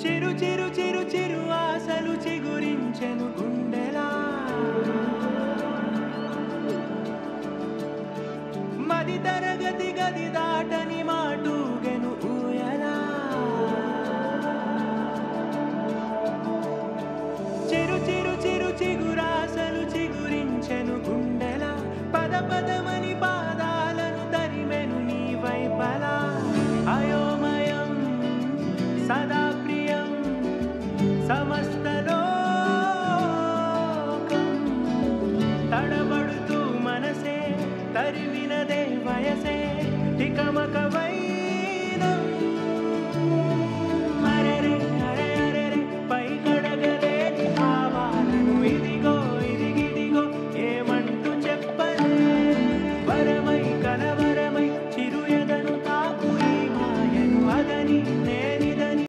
చిరు చిరు చిరు చిరు ఆశలు చిగురించెను గుండెలా మది తరగతి గది దాటని